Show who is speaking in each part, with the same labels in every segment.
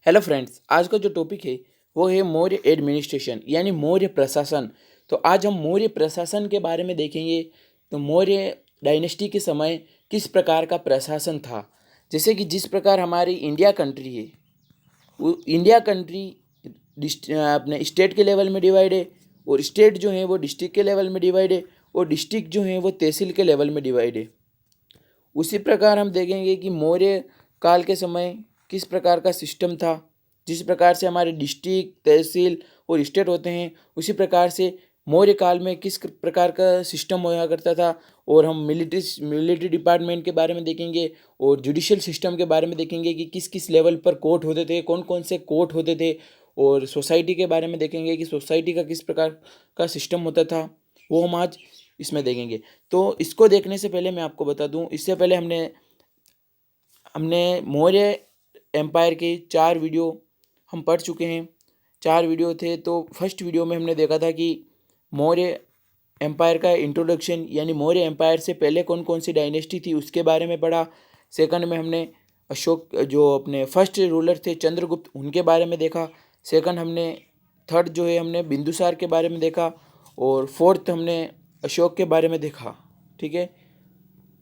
Speaker 1: Hello friends, आज का जो टॉपिक है वो है मौर्य एडमिनिस्ट्रेशन यानी मौर्य प्रशासन। तो आज हम मौर्य प्रशासन के बारे में देखेंगे। तो मौर्य डायनेस्टी के समय किस प्रकार का प्रशासन था। जैसे कि जिस प्रकार हमारी इंडिया कंट्री है, वो इंडिया कंट्री अपने स्टेट के लेवल में डिवाइड है, और स्टेट जो है वो डिस्ट्रिक्ट के लेवल में डिवाइड है, और डिस्ट्रिक्ट जो है वो तहसील के लेवल में डिवाइड है। उसी प्रकार हम देखेंगे कि मौर्य काल के समय किस प्रकार का सिस्टम था। जिस प्रकार से हमारे डिस्ट्रिक्ट, तहसील और स्टेट होते हैं, उसी प्रकार से मौर्य काल में किस प्रकार का सिस्टम हुआ करता था। और हम मिलिट्री डिपार्टमेंट के बारे में देखेंगे, और जुडिशियल सिस्टम के बारे में देखेंगे कि किस किस लेवल पर कोर्ट होते थे, कौन कौन से कोर्ट होते थे। और सोसाइटी के बारे में देखेंगे कि सोसाइटी का किस प्रकार का सिस्टम होता था, वो हम आज इसमें देखेंगे। तो इसको देखने से पहले मैं आपको बता दूं, इससे पहले हमने हमने मौर्य एम्पायर के 4 वीडियो हम पढ़ चुके हैं। 4 वीडियो थे। तो फर्स्ट वीडियो में हमने देखा था कि मौर्य एम्पायर का इंट्रोडक्शन यानी मौर्य एम्पायर से पहले कौन कौन सी डायनेस्टी थी उसके बारे में पढ़ा। सेकंड में हमने अशोक जो अपने फर्स्ट रूलर थे चंद्रगुप्त, उनके बारे में देखा। सेकंड हमने थर्ड जो है हमने बिंदुसार के बारे में देखा। और फोर्थ हमने अशोक के बारे में देखा। ठीक है।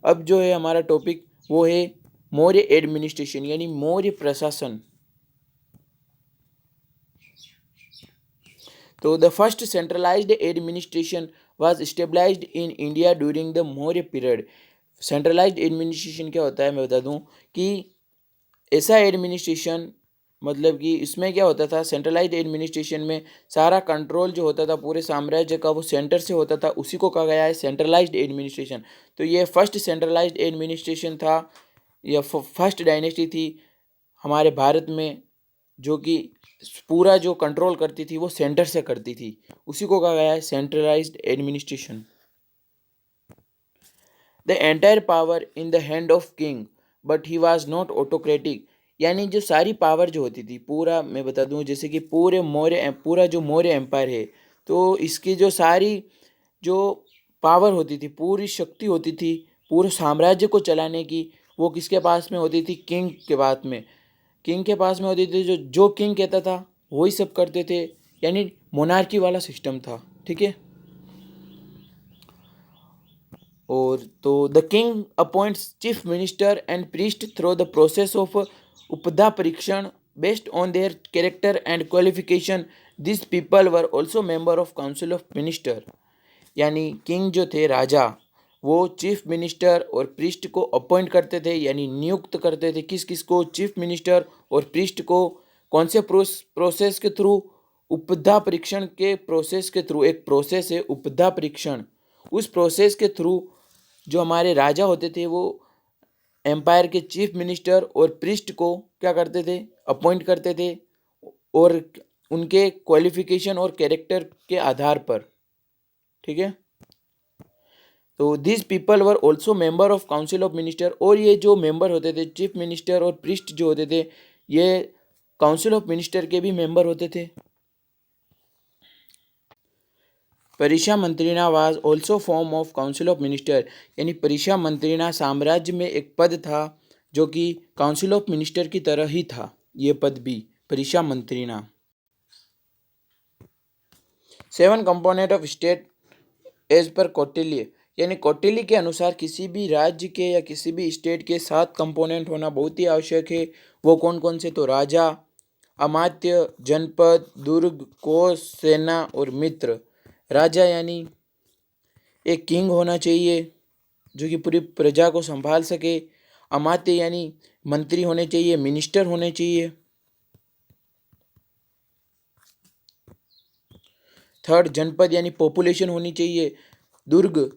Speaker 1: अब जो है हमारा टॉपिक वो है मौर्य एडमिनिस्ट्रेशन यानी मौर्य प्रशासन। तो the first centralised administration was stabilised in India during the Maurya period. Centralised administration क्या होता है मैं बता दूं कि ऐसा एडमिनिस्ट्रेशन, मतलब कि इसमें क्या होता था, सेंट्रलाइज्ड एडमिनिस्ट्रेशन में सारा कंट्रोल जो होता था पूरे साम्राज्य का वो सेंटर से होता था, उसी को कहा गया है सेंट्रलाइज्ड एडमिनिस्ट्रेशन। तो ये फर्स्ट सेंट्रलाइज्ड एडमिनिस्ट्रेशन था, यह फर्स्ट डायनेस्टी थी हमारे भारत में, जो कि पूरा जो कंट्रोल करती थी वो सेंटर से करती थी, उसी को कहा गया है centralised administration. The entire power in the hand of king but he was not autocratic. यानी जो सारी पावर जो होती थी, पूरा मैं बता दूं, जैसे कि पूरा जो मौर्य एम्पायर है, तो इसकी जो सारी जो पावर होती थी, पूरी शक्ति होती थी पूरे साम्राज्य को चलाने की, वो किसके पास में होती थी? किंग के पास में। किंग के पास में होती थी। जो जो किंग कहता था वही सब करते थे, यानी मोनार्की वाला सिस्टम था। ठीक है। और तो the king appoints chief minister and priest through the process of उपदा परीक्षण based on their character and qualification. This people were also member of council of minister. यानी किंग जो थे, राजा, वो चीफ मिनिस्टर और प्रीस्ट को अपॉइंट करते थे, यानी नियुक्त करते थे। किस किस को? चीफ मिनिस्टर और प्रीस्ट को। कौन से प्रोसेस के थ्रू? उपदा परीक्षण के प्रोसेस के थ्रू। एक प्रोसेस है उपदा परीक्षण, उस प्रोसेस के थ्रू जो हमारे राजा होते थे वो एम्पायर के चीफ मिनिस्टर और प्रीस्ट को क्या करते थे? अपॉइंट करते थे, और उनके क्वालिफिकेशन और कैरेक्टर के आधार पर। ठीक है। तो this people were also member of council of minister. और ये जो मेंबर होते थे, चीफ मिनिस्टर और प्रीस्ट जो होते थे, ये काउंसिल ऑफ मिनिस्टर के भी मेंबर होते थे। परिषा मंत्रिणा was also form of council of minister. यानी परिषा मंत्रिणा साम्राज्य में एक पद था जो कि काउंसिल ऑफ मिनिस्टर की तरह ही था। ये पद भी परिषा मंत्रिणा। 7 component of state as per Kautilya. यानी कौटिल्य के अनुसार किसी भी राज्य के या किसी भी स्टेट के 7 कंपोनेंट होना बहुत ही आवश्यक है। वो कौन कौन से? तो राजा, अमात्य, जनपद, दुर्ग, कोष, सेना और मित्र। राजा यानी एक किंग होना चाहिए जो कि पूरी प्रजा को संभाल सके। अमात्य यानी मंत्री होने चाहिए, मिनिस्टर होने चाहिए। थर्ड, जनपद यानी पॉपुलेशन होनी चाहिए। दुर्ग,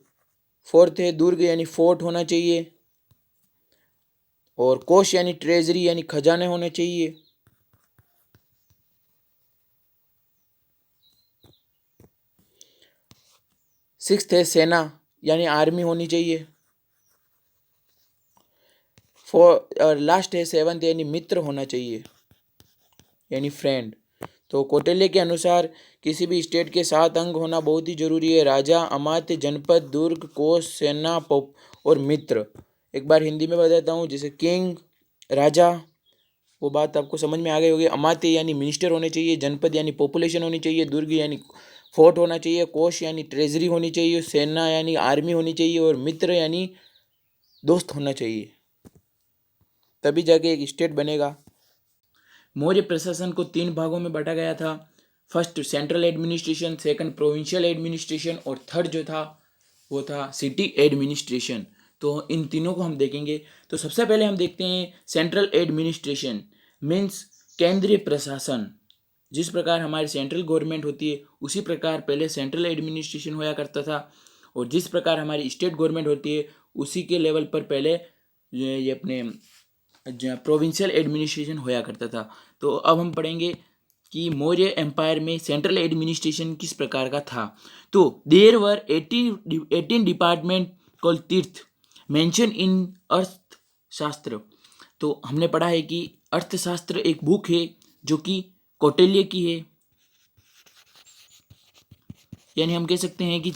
Speaker 1: फोर्थ है दुर्ग यानी फोर्ट होना चाहिए। और कोष यानी ट्रेजरी यानी खजाने होने चाहिए। सिक्स्थ है सेना यानी आर्मी होनी चाहिए। और लास्ट है सेवंथ यानी मित्र होना चाहिए, यानी फ्रेंड। तो कौटिल्य के अनुसार किसी भी स्टेट के 7 अंग होना बहुत ही जरूरी है: राजा, अमात्य, जनपद, दुर्ग, कोष, सेना, और मित्र। एक बार हिंदी में बताता हूँ, जैसे किंग, राजा, वो बात आपको समझ में आ गई होगी। अमात्य यानी मिनिस्टर होने चाहिए, जनपद यानी पॉपुलेशन होनी चाहिए, दुर्ग यानी फोर्ट होना चाहिए, कोष यानी ट्रेजरी होनी चाहिए, सेना यानी आर्मी होनी चाहिए, और मित्र यानी दोस्त होना चाहिए, तभी जाके एक स्टेट बनेगा। मौर्य प्रशासन को 3 भागों में बांटा गया था। First central administration, second provincial administration, और थर्ड जो था वो था सिटी एडमिनिस्ट्रेशन। तो इन तीनों को हम देखेंगे। तो सबसे पहले हम देखते हैं सेंट्रल एडमिनिस्ट्रेशन मीन्स केंद्रीय प्रशासन। जिस प्रकार हमारी सेंट्रल गवर्नमेंट होती है उसी प्रकार पहले सेंट्रल एडमिनिस्ट्रेशन होया करता था, और जिस प्रकार हमारी स्टेट गवर्नमेंट होती है उसी के लेवल पर पहले ये अपने प्रोविंशियल एडमिनिस्ट्रेशन होया करता था। तो अब हम पढ़ेंगे कि मौर्य एम्पायर में सेंट्रल एडमिनिस्ट्रेशन किस प्रकार का था। तो देयर वर 18 डिपार्टमेंट कॉल्ड तीर्थ मेंशन इन अर्थशास्त्र। तो हमने पढ़ा है कि अर्थशास्त्र एक बुक है जो कि कौटिल्य की है, यानी हम कह सकते हैं कि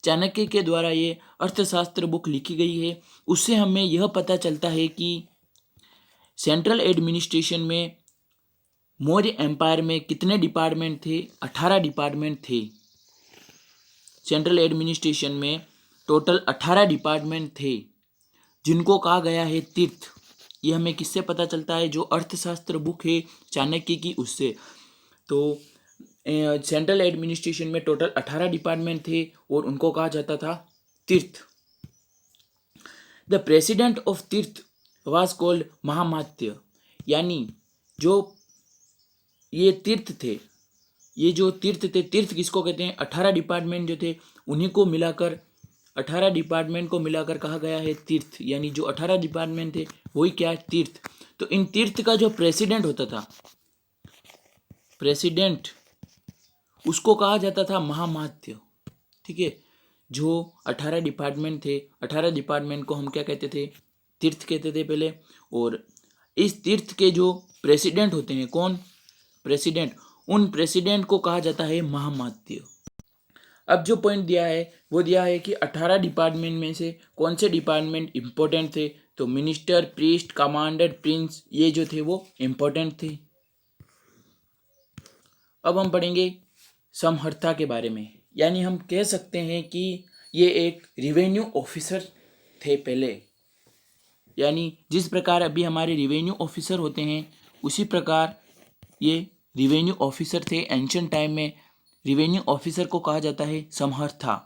Speaker 1: चाणक्य के द्वारा ये अर्थशास्त्र बुक लिखी गई है। उससे हमें यह पता चलता है कि सेंट्रल एडमिनिस्ट्रेशन में मौर्य एम्पायर में कितने डिपार्टमेंट थे। 18 डिपार्टमेंट थे। सेंट्रल एडमिनिस्ट्रेशन में टोटल 18 डिपार्टमेंट थे जिनको कहा गया है तीर्थ। ये हमें किससे पता चलता है, जो अर्थशास्त्र बुक है चाणक्य की उससे। तो सेंट्रल एडमिनिस्ट्रेशन में टोटल 18 डिपार्टमेंट थे और उनको कहा जाता था तीर्थ। द प्रेसिडेंट ऑफ तीर्थ वाज कॉल्ड महामात्य, यानी जो ये तीर्थ थे, ये जो तीर्थ थे, तीर्थ किसको कहते हैं, 18 डिपार्टमेंट जो थे उन्हीं को मिलाकर 18 डिपार्टमेंट को मिलाकर कहा गया है तीर्थ, यानी जो 18 डिपार्टमेंट थे वही क्या है, तीर्थ। तो इन तीर्थ का जो प्रेसिडेंट होता था, प्रेसिडेंट, उसको कहा जाता था महामात्य। ठीक है, जो 18 डिपार्टमेंट थे, 18 डिपार्टमेंट को हम क्या कहते थे, तीर्थ कहते थे पहले। और इस तीर्थ के जो प्रेसिडेंट होते हैं, कौन, प्रेसिडेंट, उन प्रेसिडेंट को कहा जाता है महामात्य। अब जो पॉइंट दिया है वो दिया है कि 18 डिपार्टमेंट में से कौन से डिपार्टमेंट इंपॉर्टेंट थे। तो मिनिस्टर, प्रीस्ट, कमांडर, प्रिंस, ये जो थे वो इंपॉर्टेंट थे। अब हम पढ़ेंगे समहर्ता के बारे में, यानी हम कह सकते हैं कि ये एक रिवेन्यू ऑफिसर थे पहले। यानी जिस प्रकार अभी हमारे रिवेन्यू ऑफिसर होते हैं उसी प्रकार ये रिवेन्यू ऑफिसर थे। एंशिएंट टाइम में रिवेन्यू ऑफिसर को कहा जाता है समहर्ता।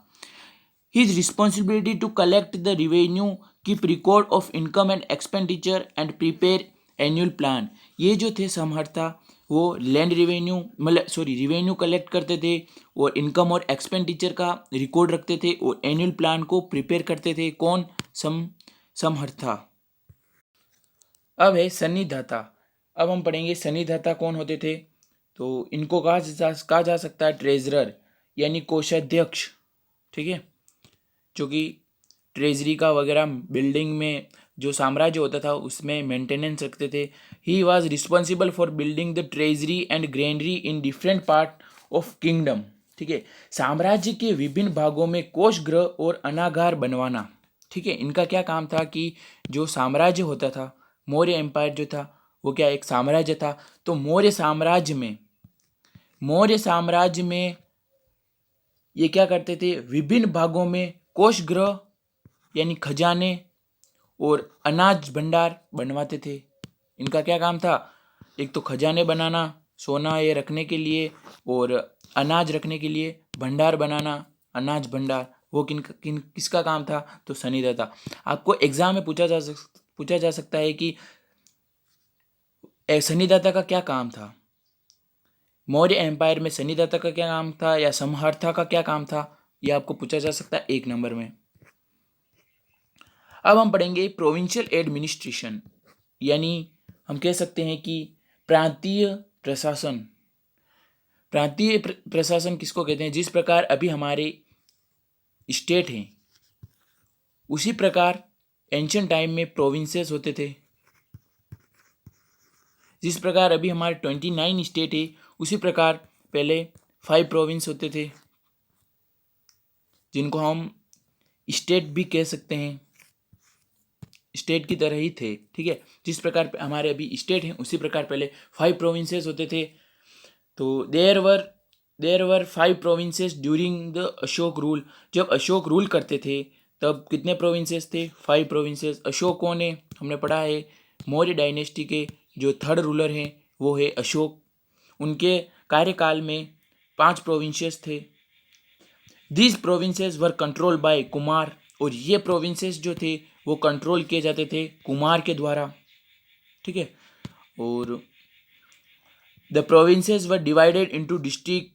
Speaker 1: His responsibility to collect the revenue, keep record of income and expenditure and prepare annual plan. ये जो थे समहर्ता वो लैंड रिवेन्यू रिवेन्यू कलेक्ट करते थे और इनकम और एक्सपेंडिचर का रिकॉर्ड रखते थे और एनुअल प्लान को प्रिपेयर करते थे। कौन, समहर्ता। अब है सन्निधाता। अब हम पढ़ेंगे सन्निधाता कौन होते थे। तो इनको कहा जा सकता है ट्रेजरर, यानी कोषाध्यक्ष। ठीक है, जो कि ट्रेजरी का वगैरह बिल्डिंग में जो साम्राज्य होता था उसमें मेंटेनेंस रखते थे। He was responsible for building the treasury and granary in different part of kingdom. ठीक है, साम्राज्य के विभिन्न भागों में कोष गृह और अनागार बनवाना। ठीक है, इनका क्या काम था कि जो साम्राज्य होता था, मौर्य एम्पायर जो था वो क्या एक साम्राज्य था। तो मौर्य साम्राज्य में ये क्या करते थे, विभिन्न भागों में कोष गृह यानी खजाने और अनाज भंडार बनवाते थे। इनका क्या काम था, एक तो खजाने बनाना, सोना ये रखने के लिए, और अनाज रखने के लिए भंडार बनाना, अनाज भंडार। वो किसका काम था, तो सन्निधाता। आपको एग्जाम में पूछा जा सकता है कि सन्निधाता का क्या काम था, मौर्य एम्पायर में सन्निधाता का क्या काम था या समहर्ता का क्या काम था, यह आपको पूछा जा सकता है 1 नंबर में। अब हम पढ़ेंगे प्रोविंशियल एडमिनिस्ट्रेशन, यानी हम कह सकते हैं कि प्रांतीय प्रशासन। प्रांतीय प्रशासन किसको कहते हैं, जिस प्रकार अभी हमारे स्टेट हैं उसी प्रकार एंशिएंट टाइम में प्रोविंसेस होते थे। जिस प्रकार अभी हमारे 29 स्टेट है उसी प्रकार पहले 5 प्रोविंस होते थे जिनको हम स्टेट भी कह सकते हैं। स्टेट की तरह ही थे, ठीक है। जिस प्रकार हमारे अभी स्टेट हैं उसी प्रकार पहले 5 प्रोविंसेस होते थे। तो there were 5 provinces during the Ashoka rule. जब अशोक रूल करते थे तब कितने प्रोविंसेस थे? 5 प्रोविंसेस। अशोक कौन है? हमने पढ़ा है मौर्य डायनेस्टी के जो थर्ड रूलर हैं वो है अशोक। उनके कार्यकाल में 5 प्रोविंसेस थे। These provinces were control by Kumar, और ये प्रोविंसेस जो थे वो कंट्रोल किए जाते थे कुमार के द्वारा, ठीक है। और the provinces were divided into district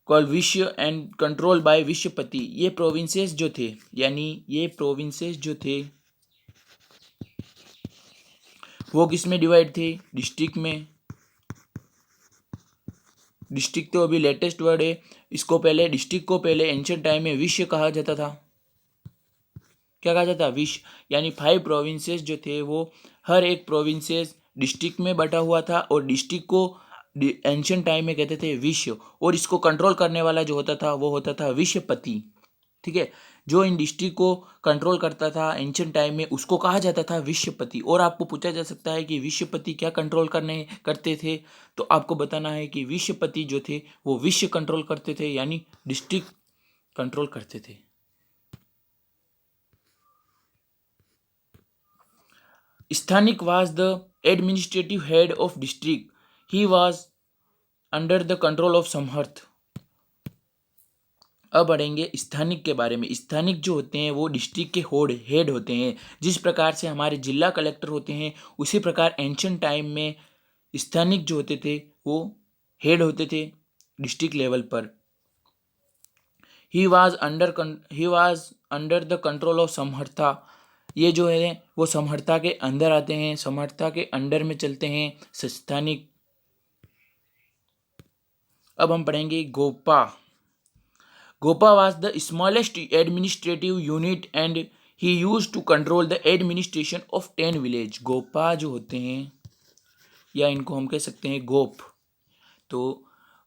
Speaker 1: called विश्व एंड कंट्रोल बाय विश्वपति। ये प्रोविंसेस जो थे, यानी ये प्रोविंसेस जो थे वो किस में डिवाइड थे? डिस्ट्रिक्ट में। डिस्ट्रिक्ट तो अभी लेटेस्ट वर्ड है। इसको पहले डिस्ट्रिक्ट को पहले एंशिएंट टाइम में विश्व कहा जाता था। क्या कहा जाता? विश्व। यानी 5 प्रोविंसेस जो थे वो हर एक प्रोविंसेस डिस्ट्रिक्ट में बटा हुआ था, और डिस्ट्रिक्ट को एंशिएंट टाइम में कहते थे विश्व, और इसको कंट्रोल करने वाला जो होता था वो होता था विश्वपति, ठीक है। जो इन डिस्ट्रिक्ट को कंट्रोल करता था एंशिएंट टाइम में उसको कहा जाता था विश्वपति। और आपको पूछा जा सकता है कि विश्वपति क्या कंट्रोल करते थे, तो आपको बताना है कि विश्वपति जो थे वो विश्व कंट्रोल करते थे, यानी डिस्ट्रिक्ट कंट्रोल करते थे। स्थानिक was the administrative head of district. He was under the control of समहर्थ। अब बढ़ेंगे स्थानिक के बारे में। स्थानिक जो होते हैं वो डिस्ट्रिक्ट के हेड होते हैं। जिस प्रकार से हमारे जिला कलेक्टर होते हैं उसी प्रकार एंशिएंट टाइम में स्थानिक जो होते थे वो हेड होते थे डिस्ट्रिक्ट लेवल पर। He was under the control of समहर्था। ये जो है वो समहर्ता के अंदर आते हैं, समहर्ता के अंडर में चलते हैं स्थानिक। अब हम पढ़ेंगे Gopa. Gopa was the smallest administrative unit and he used to control the administration of 10 village। Gopa जो होते हैं या इनको हम कह सकते हैं गोप, तो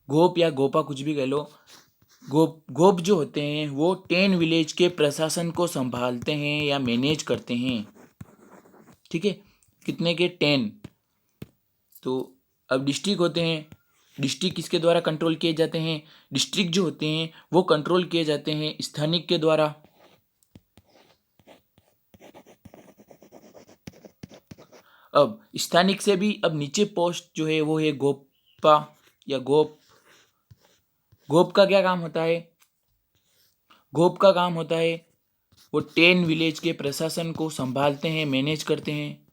Speaker 1: गोप या गोपा कुछ भी कह लो। गोप जो होते हैं वो 10 विलेज के प्रशासन को संभालते हैं या मैनेज करते हैं, ठीक है। कितने के? 10। तो अब डिस्ट्रिक्ट होते हैं, डिस्ट्रिक्ट किसके द्वारा कंट्रोल किए जाते हैं? डिस्ट्रिक्ट जो होते हैं वो कंट्रोल किए जाते हैं स्थानिक के द्वारा। अब स्थानिक से भी अब नीचे पोस्ट जो है वो है गोपा या गोप। गोप का क्या काम होता है? गोप का काम होता है वो 10 विलेज के प्रशासन को संभालते हैं, मैनेज करते हैं,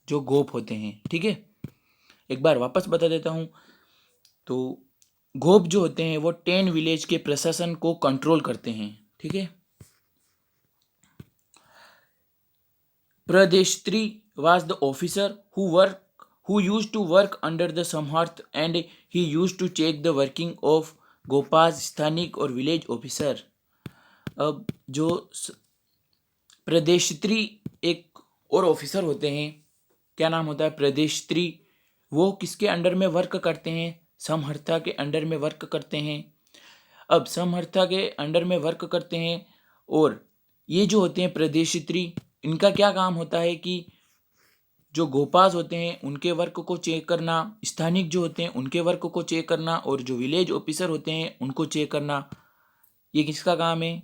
Speaker 1: जो गोप होते हैं, ठीक है। एक बार वापस बता देता हूँ। तो गोप जो होते हैं वो 10 विलेज के प्रशासन को कंट्रोल करते हैं, ठीक है। प्रदेशत्री was the officer who used to work under the समहर्थ and he used to check the working of गोपाज, स्थानिक और विलेज ऑफिसर। अब जो प्रदेशत्री एक और ऑफिसर होते हैं, क्या नाम होता है? प्रदेशत्री। वो किसके अंडर में वर्क करते हैं? समहर्ता के अंडर में वर्क करते हैं। अब समहर्ता के अंडर में वर्क करते हैं, और ये जो होते हैं प्रदेशत्री, इनका क्या काम होता है कि जो गोपाज होते हैं उनके वर्क को चेक करना, स्थानिक जो होते हैं उनके वर्क को चेक करना, और जो विलेज ऑफिसर होते हैं उनको चेक करना। ये किसका काम है?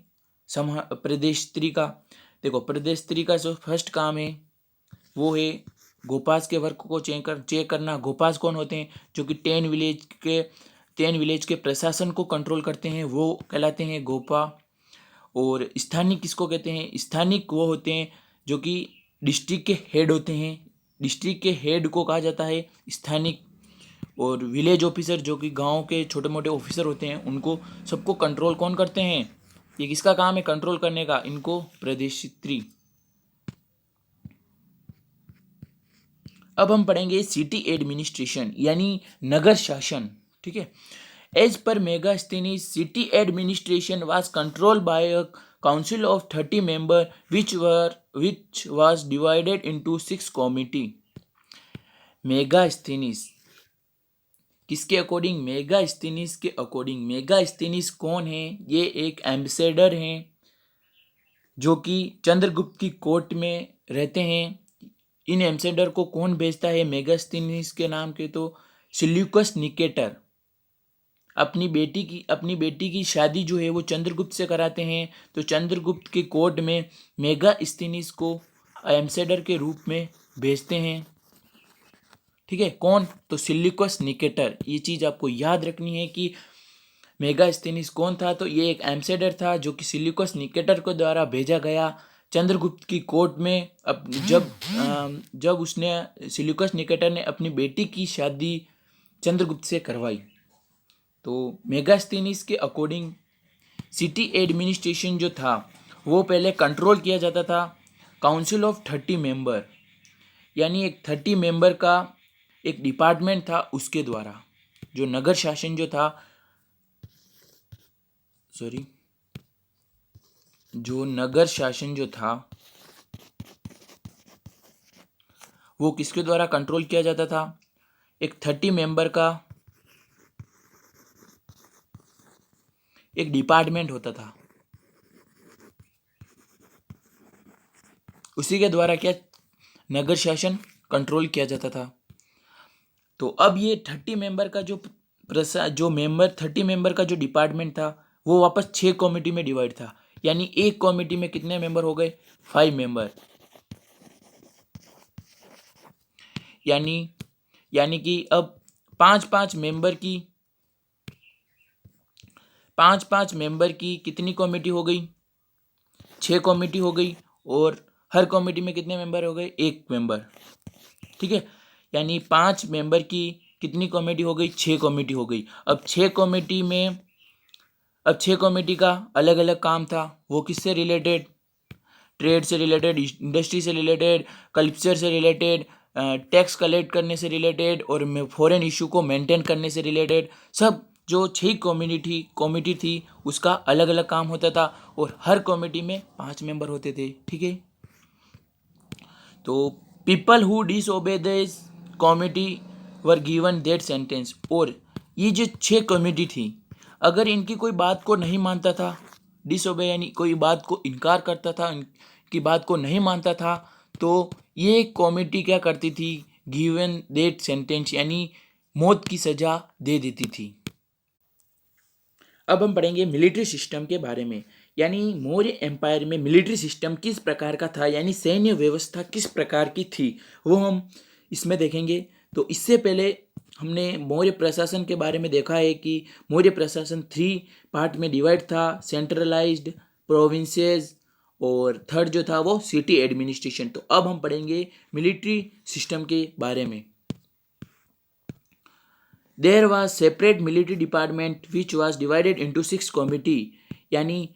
Speaker 1: प्रदेशत्री का। देखो, प्रदेशत्री का जो फर्स्ट काम है वो है गोपाज के वर्क को चेक करना। गोपाज कौन होते हैं? जो कि 10 विलेज के प्रशासन को कंट्रोल करते हैं, वो कहलाते हैं गोपा। और स्थानिक किसको कहते हैं? स्थानिक वो होते हैं जो कि डिस्ट्रिक्ट के हेड होते हैं। डिस्ट्रिक्ट के हेड को कहा जाता है स्थानिक। और विलेज ऑफिसर जो कि गांव के छोटे मोटे ऑफिसर होते हैं उनको सबको कंट्रोल कौन करते हैं? ये किसका काम है कंट्रोल करने का? इनको प्रदेशत्री। अब हम पढ़ेंगे सिटी एडमिनिस्ट्रेशन यानी नगर शासन, ठीक है। As per Megasthenes city administration was controlled by a council of 30 member which was divided into 6 committee। Megasthenes किसके अकॉर्डिंग? मेगास्थनीज के अकॉर्डिंग। मेगास्थनीज कौन है? ये एक एम्बेसडर हैं जो कि चंद्रगुप्त की कोर्ट में रहते हैं। इन एम्बेसडर को कौन भेजता है मेगास्थनीज के नाम के? तो सिल्यूकस निकेटर अपनी बेटी की शादी जो है वो चंद्रगुप्त से कराते हैं। तो चंद्रगुप्त के कोर्ट में मेगास्थनीज को एम्बेसडर के रूप में भेजते हैं। ठीक है, कौन? तो सिल्यूकस निकेटर। ये चीज़ आपको याद रखनी है कि मेगास्थनीज कौन था। तो ये एक एम्बेसडर था जो कि सिल्यूकस निकेटर को द्वारा भेजा गया चंद्रगुप्त की कोर्ट में। अब जब उसने सिल्यूकस निकेटर ने अपनी बेटी की शादी चंद्रगुप्त से करवाई। तो मेगास्थनीज के अकॉर्डिंग सिटी एडमिनिस्ट्रेशन जो था वो पहले कंट्रोल किया जाता था काउंसिल ऑफ 30 मेंबर, यानी एक 30 मेंबर का एक डिपार्टमेंट था उसके द्वारा। जो नगर शासन जो था जो नगर शासन जो था वो किसके द्वारा कंट्रोल किया जाता था? एक 30 मेंबर का एक डिपार्टमेंट होता था, उसी के द्वारा क्या नगर शासन कंट्रोल किया जाता था। तो अब ये 30 मेंबर का जो मेंबर 30 मेंबर का जो डिपार्टमेंट था वो वापस 6 कमेटी में डिवाइड था। यानी एक कमेटी में कितने मेंबर हो गए? 5 मेंबर। यानी कि अब पांच पांच मेंबर की कितनी कमेटी हो गई? 6 कमेटी हो गई। और हर कमेटी में कितने मेंबर हो गए? 1 मेंबर। ठीक है, यानी 5 मेंबर की कितनी कमेटी हो गई? 6 कमेटी हो गई। अब 6 कमेटी का अलग अलग काम था। वो किससे रिलेटेड? ट्रेड से रिलेटेड, इंडस्ट्री से रिलेटेड, कल्चर से रिलेटेड, टैक्स कलेक्ट करने से रिलेटेड और फॉरेन इशू को मेंटेन करने से रिलेटेड। सब जो 6 कमेटी थी उसका अलग अलग काम होता था और हर कमेटी में 5 मेंबर होते थे। ठीक है, तो people who disobey this committee were given that sentence. और ये जो 6 कमेटी थी, अगर इनकी कोई बात को नहीं मानता था, डिसओबे यानी कोई बात को इनकार करता था, इनकी बात को नहीं मानता था, तो ये कमेटी क्या करती थी? गिवन दैट सेंटेंस यानी मौत की सजा दे देती थी। अब हम पढ़ेंगे मिलिट्री सिस्टम के बारे में, यानी मौर्य एम्पायर में मिलिट्री सिस्टम किस प्रकार का था, यानी सैन्य व्यवस्था किस प्रकार की थी, वो हम इसमें देखेंगे। तो इससे पहले हमने मौर्य प्रशासन के बारे में देखा है कि मौर्य प्रशासन 3 पार्ट में डिवाइड था, सेंट्रलाइज्ड, प्रोविंसेस और थर्ड जो था वो सिटी एडमिनिस्ट्रेशन। तो अब हम पढ़ेंगे मिलिट्री सिस्टम के बारे में। There was separate military department which was divided into 6 committee, यानी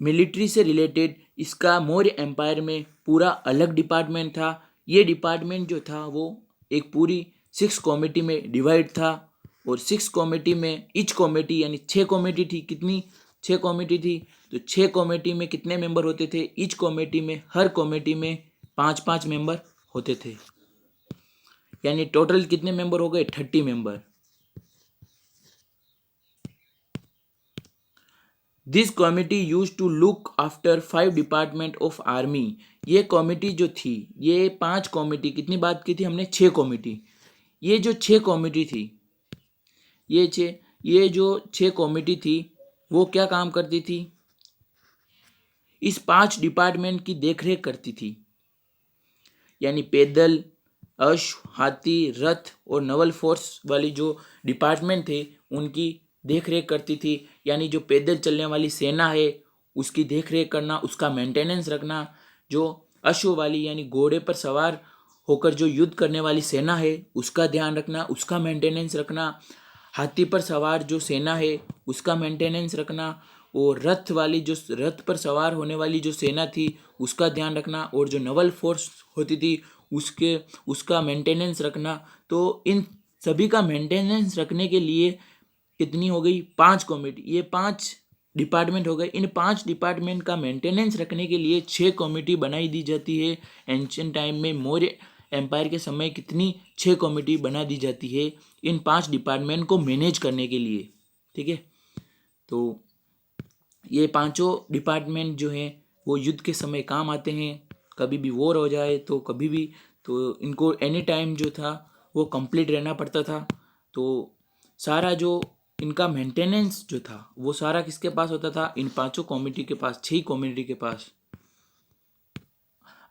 Speaker 1: मिलिट्री से रिलेटेड इसका मौर्य एम्पायर में पूरा अलग डिपार्टमेंट था। ये डिपार्टमेंट जो था वो एक पूरी 6 कमेटी में डिवाइड था। और 6 कमेटी में ईच कमेटी यानी 6 कमेटी थी। कितनी? 6 कमेटी थी। तो 6 कमेटी में कितने मेंबर होते थे? ईच कमेटी में, हर कमेटी में 5-5 मेंबर होते थे। यानी टोटल कितने मेंबर हो गए? 30 member. This committee use to look after 5 department of army. ये कमिटी जो थी, ये 5 कमिटी, कितनी बात की थी हमने? 6 कमिटी। ये जो 6 कमिटी थी, ये जो 6 कमिटी थी वो क्या काम करती थी? इस 5 डिपार्टमेंट की देखरेख करती थी। यानी पैदल, अश्व, हाथी, रथ और नवल फोर्स वाली जो डिपार्टमेंट थे उनकी देख रेख करती थी। यानी जो पैदल चलने वाली सेना है उसकी देख रेख करना, उसका मेंटेनेंस रखना। जो अश्व वाली यानी घोड़े पर सवार होकर जो युद्ध करने वाली सेना है उसका ध्यान रखना, उसका मेंटेनेंस रखना। हाथी पर सवार जो सेना है उसका मेंटेनेंस रखना। और रथ वाली जो रथ पर सवार होने वाली जो सेना थी उसका ध्यान रखना। और जो नवल फोर्स होती थी उसका मेंटेनेंस रखना। तो इन सभी का मेंटेनेंस रखने के लिए कितनी हो गई? 5 कमेटी। ये 5 डिपार्टमेंट हो गए। इन 5 डिपार्टमेंट का मेंटेनेंस रखने के लिए 6 कमेटी बनाई दी जाती है। एंशियंट टाइम में मौर्य एम्पायर के समय कितनी? 6 कमेटी बना दी जाती है इन 5 डिपार्टमेंट को मैनेज करने के लिए। ठीक है, तो ये पांचों डिपार्टमेंट जो हैं वो युद्ध के समय काम आते हैं, कभी भी वॉर हो जाए तो कभी भी, तो इनको एनी टाइम जो था वो कंप्लीट रहना पड़ता था। तो सारा जो इनका मेंटेनेंस जो था वो सारा किसके पास होता था? इन 5 कम्युनिटी के पास, 6 कम्युनिटी के पास।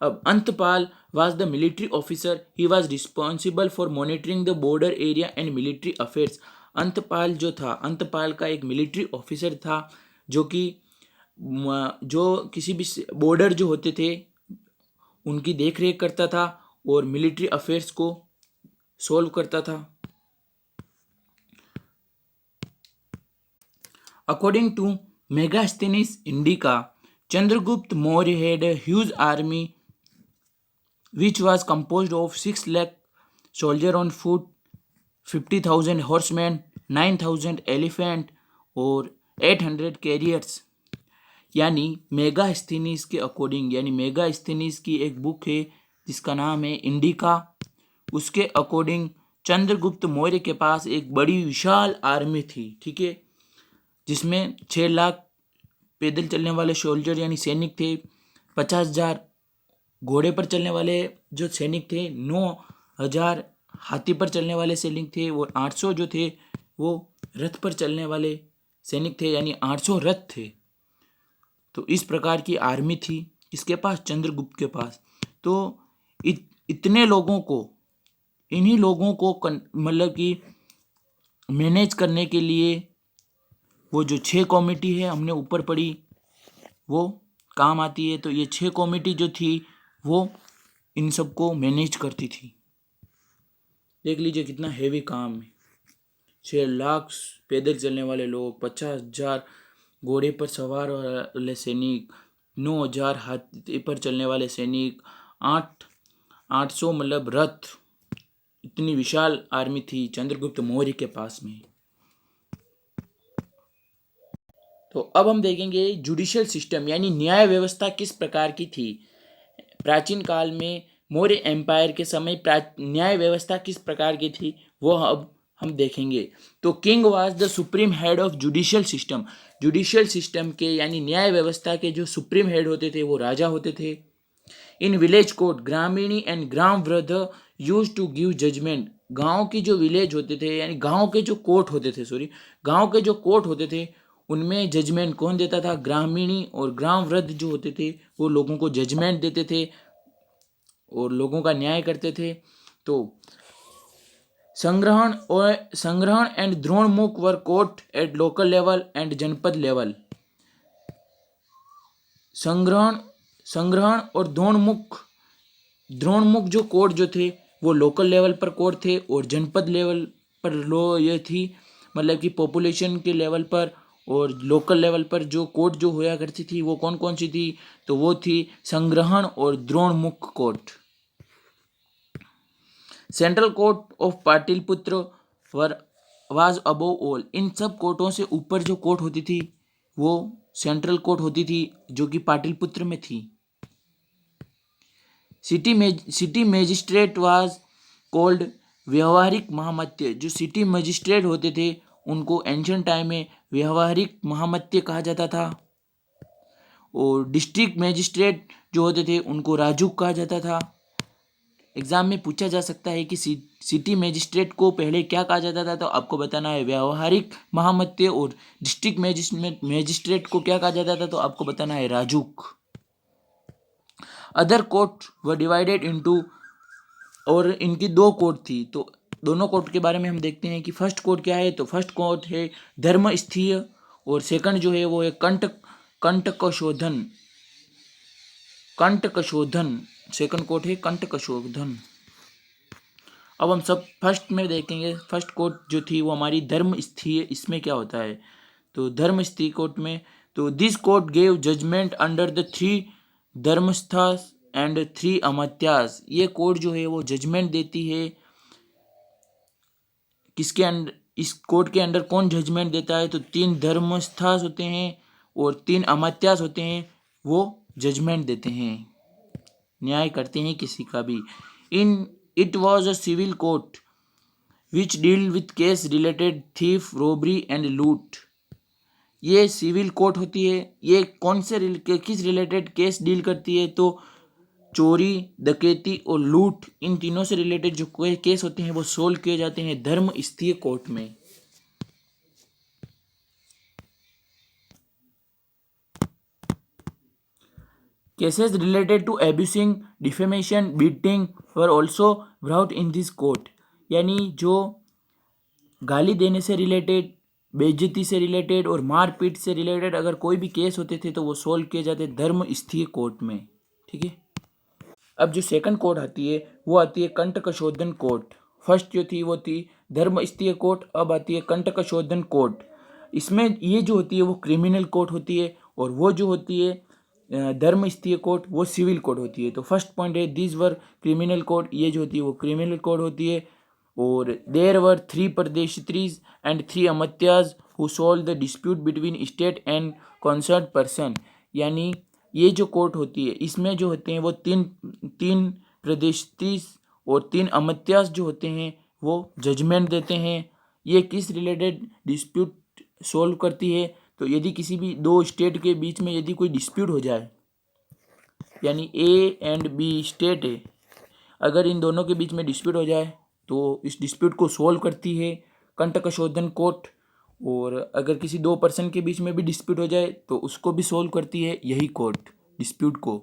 Speaker 1: अब अंतपाल was the military officer. He was responsible for monitoring the border area and military affairs. अंतपाल जो था, अंतपाल का एक मिलिट्री ऑफिसर था जो कि जो किसी भी बॉर्डर जो होते थे उनकी देख रेख करता था और मिलिट्री अफेयर्स को सॉल्व करता था। According to Megasthenes Indica, Chandragupta Maurya had a huge army which was composed of 6 lakh soldiers on foot, 50,000 horsemen, 9,000 elephant और 800 कैरियर्स। यानी मेगास्थेनिस के अकॉर्डिंग, यानी मेगास्थेनिस की एक बुक है जिसका नाम है इंडिका, उसके अकॉर्डिंग चंद्रगुप्त मौर्य के पास एक बड़ी विशाल आर्मी थी, ठीक है, जिसमें 6 लाख पैदल चलने वाले सोल्जर यानी सैनिक थे, 50,000 घोड़े पर चलने वाले जो सैनिक थे, 9,000 हाथी पर चलने वाले सैनिक थे और 800 जो थे वो रथ पर चलने वाले सैनिक थे, यानी 800 रथ थे। तो इस प्रकार की आर्मी थी किसके पास? चंद्रगुप्त के पास। तो इतने लोगों को, इन्हीं लोगों को मतलब कि मैनेज करने के लिए वो जो 6 कमेटी है हमने ऊपर पढ़ी वो काम आती है। तो ये 6 कमेटी जो थी वो इन सबको मैनेज करती थी। देख लीजिए कितना हेवी काम है। 6 लाख पैदल चलने वाले लोग, 50,000 घोड़े पर सवार वाले सैनिक, 9,000 हाथी पर चलने वाले सैनिक, 800 मतलब रथ, इतनी विशाल आर्मी थी चंद्रगुप्त मौर्य के पास में। तो अब हम देखेंगे जुडिशियल सिस्टम यानी न्याय व्यवस्था किस प्रकार की थी। प्राचीन काल में मौर्य एम्पायर के समय न्याय व्यवस्था किस प्रकार की थी वो अब हम देखेंगे। तो king was the supreme head of judicial system. Judicial system के यानी न्याय व्यवस्था के जो सुप्रीम हेड होते थे वो राजा होते थे। इन विलेज कोर्ट ग्रामीणी एंड ग्राम वृद्ध यूज टू गिव जजमेंट। गांव की जो विलेज होते थे यानी गांव के जो कोर्ट होते थे, गांव के जो कोर्ट होते थे उनमें जजमेंट कौन देता था? ग्रामीणी और ग्राम वृद्ध जो होते थे वो लोगों को जजमेंट देते थे और लोगों का न्याय करते थे। तो संग्रहण एंड द्रोणमुख were court at local level and janapada level. संग्रहण और द्रोणमुख जो कोर्ट जो थे वो लोकल लेवल पर कोर्ट थे और जनपद लेवल पर ये थी मतलब कि पॉपुलेशन के लेवल पर, और लोकल लेवल पर जो कोर्ट जो होया करती थी वो कौन कौन सी थी? तो वो थी संग्रहण और द्रोणमुख court. Central court of Pataliputra was above all. इन सब कोर्टों से ऊपर जो कोर्ट होती थी वो सेंट्रल कोर्ट होती थी जो कि पाटलिपुत्र में थी। सिटी मजिस्ट्रेट वाज कॉल्ड व्यवहारिक महामत्य। जो सिटी मजिस्ट्रेट होते थे उनको एंशियंट टाइम में व्यवहारिक महामत्य कहा जाता था, और डिस्ट्रिक्ट मजिस्ट्रेट जो होते थे उनको राजुक कहा जाता था। एग्जाम में पूछा जा सकता है कि सिटी मजिस्ट्रेट को पहले क्या कहा जाता था, तो आपको बताना है व्यवहारिक महामत्य, और डिस्ट्रिक्ट मजिस्ट्रेट को क्या कहा जाता था, तो आपको बताना है राजुक। Other court were divided into, और इनकी 2 कोर्ट थी। तो दोनों कोर्ट के बारे में हम देखते हैं कि फर्स्ट कोर्ट क्या है। तो फर्स्ट कोर्ट है धर्मस्थीय और सेकंड जो है वो है कंटकशोधन। सेकंड कोर्ट है कंटकशोधन। अब हम सब फर्स्ट में देखेंगे। फर्स्ट कोर्ट जो थी वो हमारी धर्मस्थीय। इसमें क्या होता है? तो धर्मस्थीय कोर्ट में, तो this court gave judgement under the 3 धर्मस्थास एंड 3 अमात्यास। ये कोर्ट जो है वो जजमेंट देती है किसके अंडर? इस कोर्ट के अंडर कौन जजमेंट देता है? तो 3 धर्मस्थास होते हैं और 3 अमात्यास होते हैं, वो जजमेंट देते हैं, न्याय करते हैं किसी का भी। It was a civil court which deal with case related thief, robbery and loot. ये सिविल कोर्ट होती है। ये कौन से किस रिलेटेड केस डील करती है? तो चोरी, डकैती और लूट, इन तीनों से रिलेटेड जो कोई केस होते हैं वो सोल्व किए जाते हैं धर्म स्थीय कोर्ट में। Cases related to abusing, defamation, beating were also brought in this court. यानी जो गाली देने से रिलेटेड, बेइज्जती से रिलेटेड और मारपीट से रिलेटेड अगर कोई भी केस होते थे तो वो सोल्व किए जाते धर्म स्थीय कोर्ट में। ठीक है। अब जो सेकंड कोर्ट आती है वो आती है कंटकशोधन कोर्ट। फर्स्ट जो थी वो थी धर्म स्थीय कोर्ट, अब आती है कंटकशोधन कोर्ट। इसमें ये जो होती है वो क्रिमिनल कोर्ट होती है और वो जो होती है धर्म स्थीय कोर्ट वो सिविल कोर्ट होती है। तो फर्स्ट पॉइंट है दिस वर क्रिमिनल कोर्ट, ये जो होती है वो क्रिमिनल कोर्ट होती है। और देयर वर 3 परदेशित्रीज एंड 3 अमत्याज who solve the dispute between state and concern person. यानी ये जो कोर्ट होती है इसमें जो होते हैं वो तीन तीन प्रदेशित्रीज और 3 अमत्याज जो होते हैं वो जजमेंट देते हैं। ये किस रिलेटेड डिस्प्यूट सॉल्व करती है? तो यदि किसी भी दो स्टेट के बीच में यदि कोई डिस्प्यूट हो जाए, यानी ए एंड बी स्टेट है, अगर इन दोनों के बीच में डिस्प्यूट हो जाए तो इस डिस्प्यूट को सॉल्व करती है कंटकशोधन कोर्ट। और अगर किसी दो पर्सन के बीच में भी डिस्प्यूट हो जाए तो उसको भी सॉल्व करती है यही कोर्ट डिस्प्यूट को।